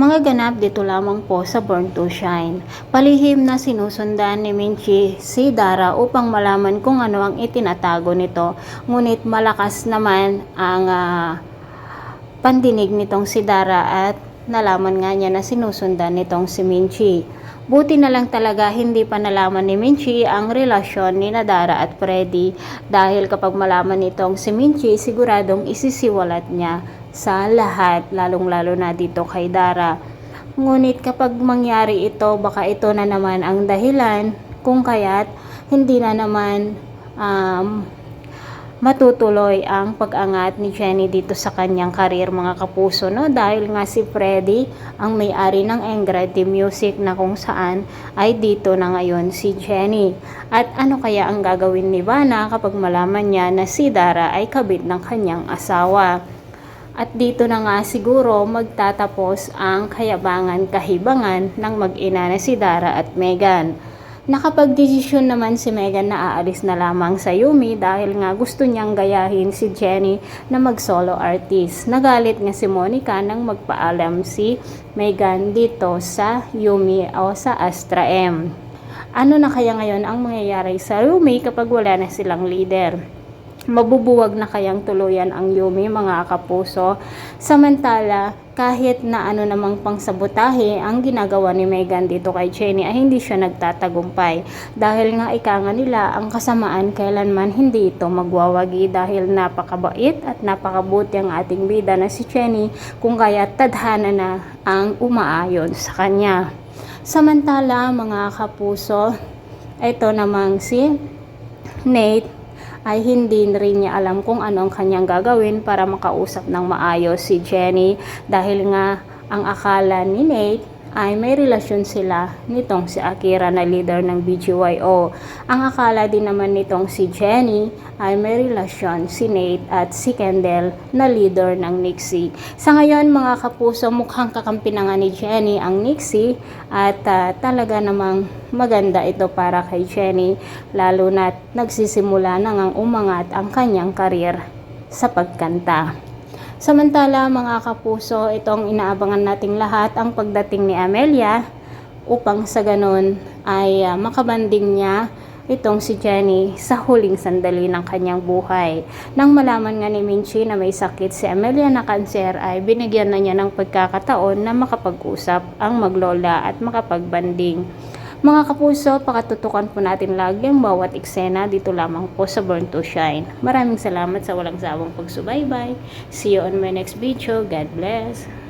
Mga ganap dito lamang po sa Born to Shine. Palihim na sinusundan ni Minchi si Dara upang malaman kung ano ang itinatago nito. Ngunit malakas naman ang pandinig nitong si Dara at nalaman nga niya na sinusundan nitong si Minchi. Buti na lang talaga hindi pa nalaman ni Minchi ang relasyon ni Dara at Freddy dahil kapag malaman nitong si Minchi siguradong isisiwalat niya sa lahat, lalong-lalo na dito kay Dara. Ngunit kapag mangyari ito, baka ito na naman ang dahilan kung kaya't hindi na naman matutuloy ang pag-angat ni Jenny dito sa kanyang karir, mga kapuso, no? Dahil nga si Freddy ang may-ari ng Engrady Music na kung saan ay dito na ngayon si Jenny. At ano kaya ang gagawin ni Vanna kapag malaman niya na si Dara ay kabit ng kanyang asawa? At dito na nga siguro magtatapos ang kahibangan ng mag-ina na si Dara at Megan. Nakapag-desisyon naman si Megan na aalis na lamang sa Yumi dahil nga gusto niyang gayahin si Jenny na mag-solo artist. Nagalit nga si Monica nang magpaalam si Megan dito sa Yumi o sa Astra M. Ano na kaya ngayon ang mangyayari sa Yumi kapag wala na silang leader? Mabubuwag na kayang tuluyan ang Yumi, mga kapuso? Samantala, kahit na ano namang pangsabotahe ang ginagawa ni Megan dito kay Jenny ay hindi siya nagtatagumpay. Dahil nga ika nga nila, ang kasamaan kailanman hindi ito magwawagi dahil napakabait at napakabuti ang ating bida na si Jenny kung kaya tadhana na ang umaayon sa kanya. Samantala, mga kapuso, ito namang si Nate ay hindi rin niya alam kung ano ang kanyang gagawin para makausap ng maayos si Jenny dahil nga ang akala ni Nate ay may relasyon sila nitong si Akira na leader ng BGYO. Ang akala din naman nitong si Jenny ay may relasyon si Nate at si Kendall na leader ng Nixie. Sa ngayon, mga kapuso, mukhang kakampi na nga ni Jenny ang Nixie at talaga namang maganda ito para kay Jenny, lalo na nagsisimula na ngang umangat ang kanyang karir sa pagkanta. Samantala, mga kapuso, itong inaabangan nating lahat ang pagdating ni Amelia upang sa ganun ay makabanding niya itong si Jenny sa huling sandali ng kanyang buhay. Nang malaman nga ni Minchi na may sakit si Amelia na kanser ay binigyan na niya ng pagkakataon na makapag-usap ang maglola at makapagbanding. Mga kapuso, pakatutukan po natin lagi ang bawat eksena dito lamang po sa Born to Shine. Maraming salamat sa walang sawang pagsubaybay. See you on my next video. God bless.